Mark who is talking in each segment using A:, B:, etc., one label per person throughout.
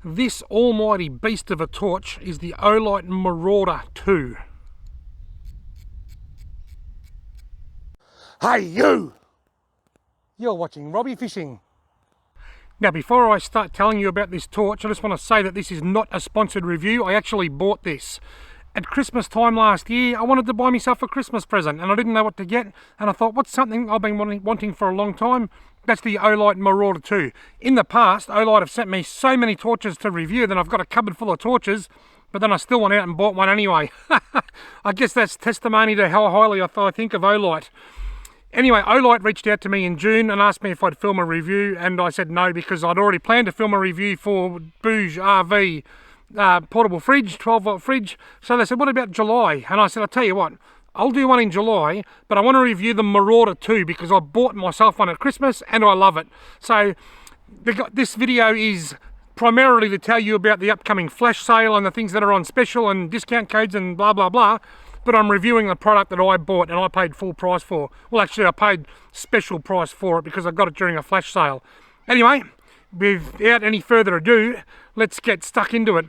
A: This almighty beast of a torch is the Olight Marauder 2. Hey you! You're watching Robbie Fishing. Now before I start telling you about this torch, I just want to say that this is not a sponsored review. I actually bought this. At Christmas time last year, I wanted to buy myself a Christmas present and I didn't know what to get, and I thought, what's something I've been wanting for a long time? That's the Olight Marauder 2. In the past, Olight have sent me so many torches to review that I've got a cupboard full of torches, but then I still went out and bought one anyway. I guess that's testimony to how highly I think of Olight. Anyway, Olight reached out to me in June and asked me if I'd film a review, and I said no because I'd already planned to film a review for Bouge RV portable fridge, 12-volt fridge. So they said, what about July? And I said, I'll tell you what, I'll do one in July, but I want to review the Marauder 2 because I bought myself one at Christmas and I love it. So this video is primarily to tell you about the upcoming flash sale and the things that are on special and discount codes and blah blah blah, but I'm reviewing the product that I bought and I paid full price for. Well, actually I paid special price for it because I got it during a flash sale. Anyway, without any further ado, let's get stuck into it.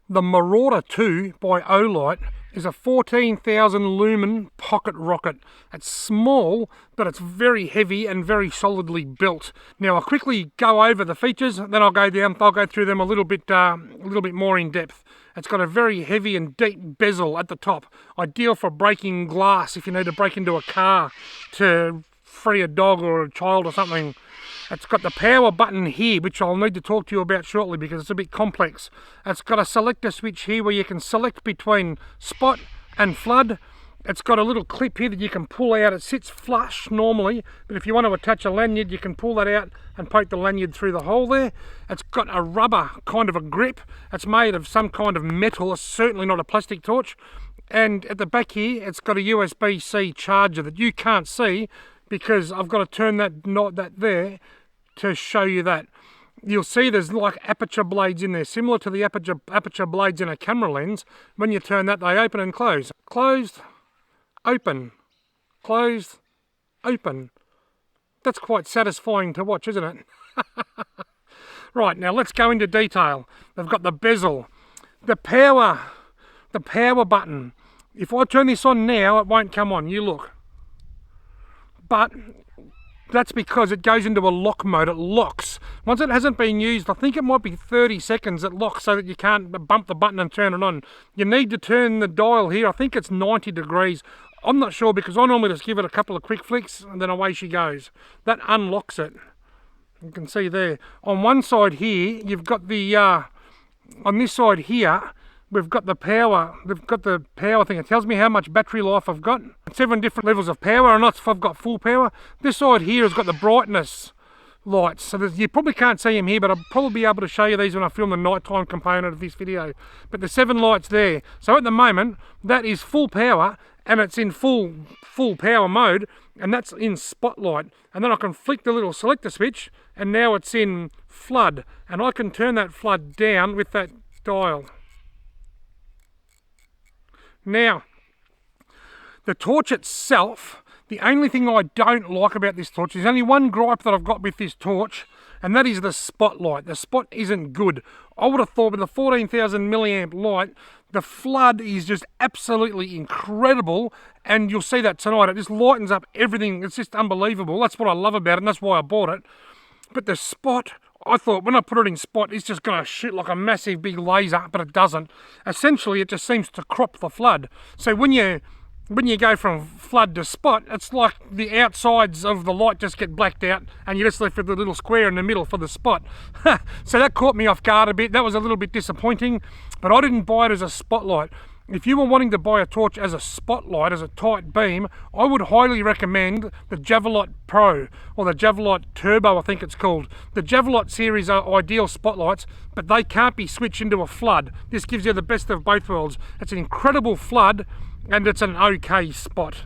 A: The Marauder 2 by Olight is a 14,000 lumen pocket rocket. It's small, but it's very heavy and very solidly built. Now I'll quickly go over the features, then I'll go through them a little bit more in depth. It's got a very heavy and deep bezel at the top, ideal for breaking glass if you need to break into a car to free a dog or a child or something. It's got the power button here, which I'll need to talk to you about shortly because it's a bit complex. It's got a selector switch here where you can select between spot and flood. It's got a little clip here that you can pull out. It sits flush normally, but if you want to attach a lanyard, you can pull that out and poke the lanyard through the hole there. It's got a rubber kind of a grip. It's made of some kind of metal. It's certainly not a plastic torch. And at the back here, it's got a USB-C charger that you can't see because I've got to turn that there to show you that. You'll see there's like aperture blades in there, similar to the aperture blades in a camera lens. When you turn that, they open and close. Closed, open, closed, open. That's quite satisfying to watch, isn't it? Right, now let's go into detail. They've got the bezel, the power button. If I turn this on now, it won't come on, you look. But that's because it goes into a lock mode. It locks. Once it hasn't been used, I think it might be 30 seconds it locks so that you can't bump the button and turn it on. You need to turn the dial here. I think it's 90 degrees. I'm not sure because I normally just give it a couple of quick flicks and then away she goes. That unlocks it. You can see there. On one side here, you've got the, on this side here, we've got the power. They've got the power thing. It tells me how much battery life I've got. 7 different levels of power, and not if I've got full power. This side here has got the brightness lights. So you probably can't see them here, but I'll probably be able to show you these when I film the nighttime component of this video. But the 7 lights there. So at the moment, that is full power, and it's in full power mode, and that's in spotlight. And then I can flick the little selector switch, and now it's in flood. And I can turn that flood down with that dial. Now, the torch itself, the only thing I don't like about this torch, there's only one gripe that I've got with this torch, and that is the spotlight. The spot isn't good. I would have thought with a 14,000 milliamp light, the flood is just absolutely incredible, and you'll see that tonight. It just lightens up everything. It's just unbelievable. That's what I love about it, and that's why I bought it. But the spot, I thought when I put it in spot, it's just going to shoot like a massive big laser, but it doesn't. Essentially, it just seems to crop the flood. So when you go from flood to spot, it's like the outsides of the light just get blacked out and you're just left with the little square in the middle for the spot. So that caught me off guard a bit. That was a little bit disappointing, but I didn't buy it as a spotlight. If you were wanting to buy a torch as a spotlight, as a tight beam, I would highly recommend the Javelot Pro, or the Javelot Turbo, I think it's called. The Javelot series are ideal spotlights, but they can't be switched into a flood. This gives you the best of both worlds. It's an incredible flood, and it's an okay spot.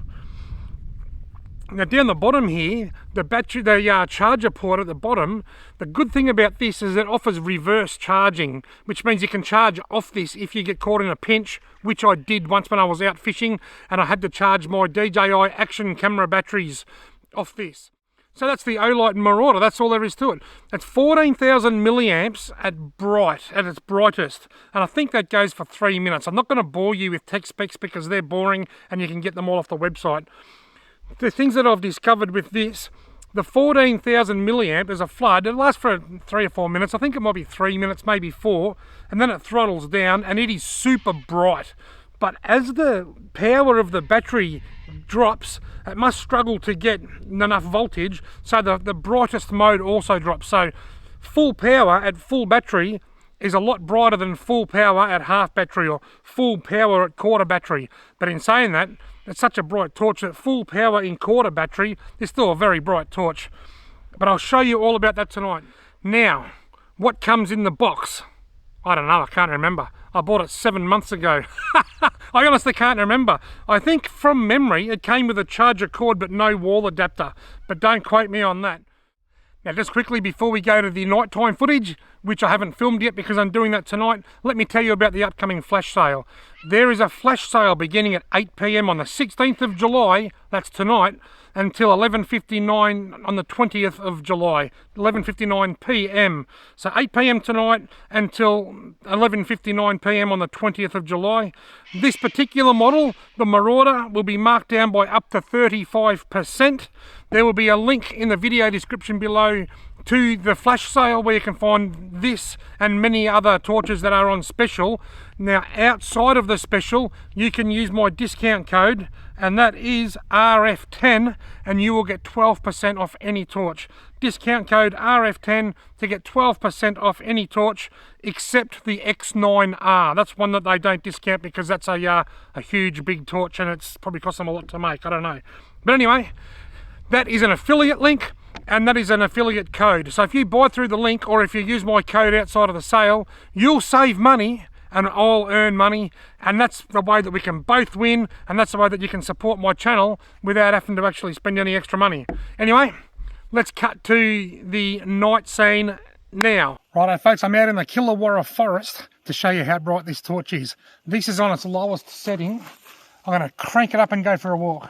A: Now down the bottom here, the charger port at the bottom, the good thing about this is it offers reverse charging, which means you can charge off this if you get caught in a pinch, which I did once when I was out fishing and I had to charge my DJI action camera batteries off this. So that's the Olight Marauder, that's all there is to it. It's 14,000 milliamps at its brightest. And I think that goes for 3 minutes. I'm not going to bore you with tech specs because they're boring and you can get them all off the website. The things that I've discovered with this, the 14,000 milliamp is a flood. It lasts for 3 or 4 minutes. I think it might be 3 minutes, maybe 4. And then it throttles down and it is super bright. But as the power of the battery drops, it must struggle to get enough voltage, so the brightest mode also drops. So full power at full battery is a lot brighter than full power at half battery or full power at quarter battery. But in saying that, it's such a bright torch that full power in quarter battery is still a very bright torch. But I'll show you all about that tonight. Now, what comes in the box? I don't know, I can't remember. I bought it 7 months ago. I honestly can't remember. I think from memory it came with a charger cord but no wall adapter. But don't quote me on that. Now just quickly before we go to the nighttime footage, which I haven't filmed yet because I'm doing that tonight, let me tell you about the upcoming flash sale. There is a flash sale beginning at 8 PM on the 16th of July, that's tonight, until 11:59 on the 20th of July, 11:59 PM. So 8 PM tonight until 11:59 PM on the 20th of July. This particular model, the Marauder, will be marked down by up to 35%. There will be a link in the video description below to the flash sale where you can find this and many other torches that are on special. Now outside of the special, you can use my discount code, and that is RF10, and you will get 12% off any torch. Discount code RF10 to get 12% off any torch except the X9R. That's one that they don't discount because that's a huge big torch and it's probably cost them a lot to make, I don't know. But anyway, that is an affiliate link and that is an affiliate code. So if you buy through the link or if you use my code outside of the sale, you'll save money and I'll earn money, and that's the way that we can both win, and that's the way that you can support my channel without having to actually spend any extra money. Anyway, let's cut to the night scene now. Righto folks, I'm out in the Kilowara forest to show you how bright this torch is. This is on its lowest setting. I'm going to crank it up and go for a walk.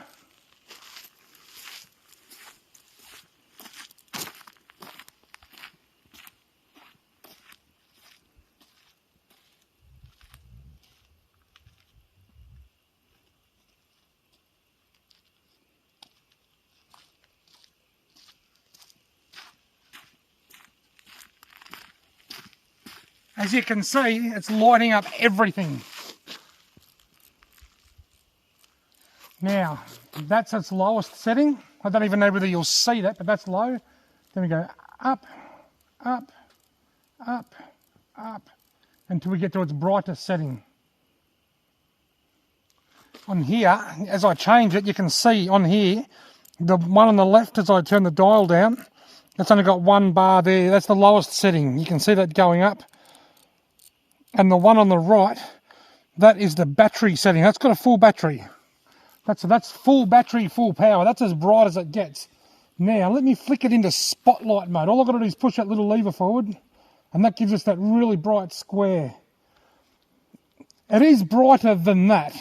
A: As you can see, it's lighting up everything. Now, that's its lowest setting. I don't even know whether you'll see that, but that's low. Then we go up, up, up, up, until we get to its brightest setting. On here, as I change it, you can see on here, the one on the left as I turn the dial down, it's only got one bar there. That's the lowest setting. You can see that going up. And the one on the right, that is the battery setting. That's got a full battery. That's full battery, full power. That's as bright as it gets. Now, let me flick it into spotlight mode. All I've got to do is push that little lever forward, and that gives us that really bright square. It is brighter than that,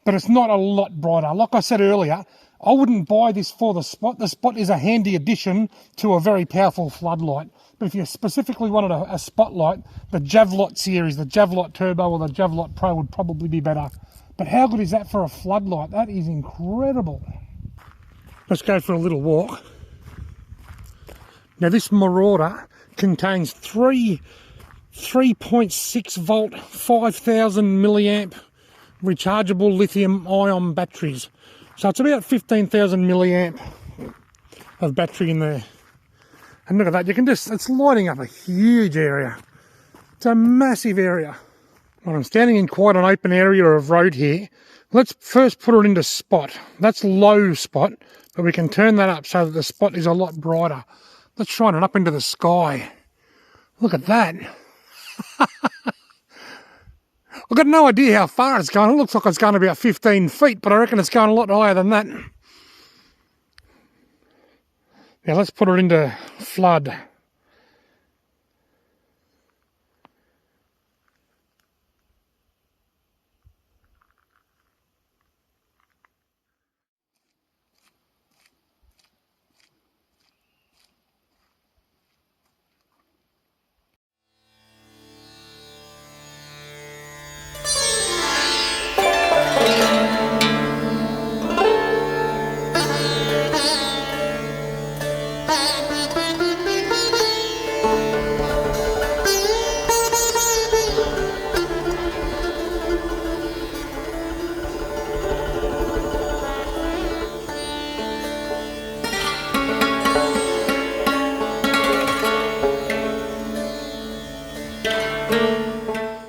A: but it's not a lot brighter. Like I said earlier, I wouldn't buy this for the Spot. The Spot is a handy addition to a very powerful floodlight. But if you specifically wanted a spotlight, the Javlot series, the Javlot Turbo or the Javlot Pro would probably be better. But how good is that for a floodlight? That is incredible. Let's go for a little walk. Now this Marauder contains three 3.6 volt, 5,000 milliamp rechargeable lithium ion batteries. So it's about 15,000 milliamp of battery in there. And look at that, you can just, it's lighting up a huge area. It's a massive area. Well, I'm standing in quite an open area of road here. Let's first put it into spot. That's low spot, but we can turn that up so that the spot is a lot brighter. Let's shine it up into the sky. Look at that. I've got no idea how far it's going. It looks like it's going about 15 feet, but I reckon it's going a lot higher than that. Now let's put it into flood.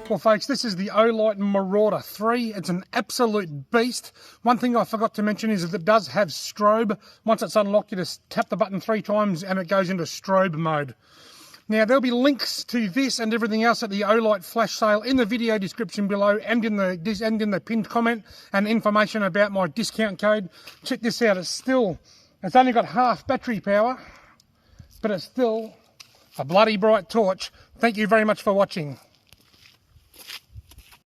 A: Well folks, this is the Olight Marauder 3. It's an absolute beast. One thing I forgot to mention is that it does have strobe. Once it's unlocked, you just tap the button 3 times and it goes into strobe mode. Now there'll be links to this and everything else at the Olight flash sale in the video description below and in the pinned comment, and information about my discount code. Check this out, it's only got half battery power, but it's still a bloody bright torch. Thank you very much for watching.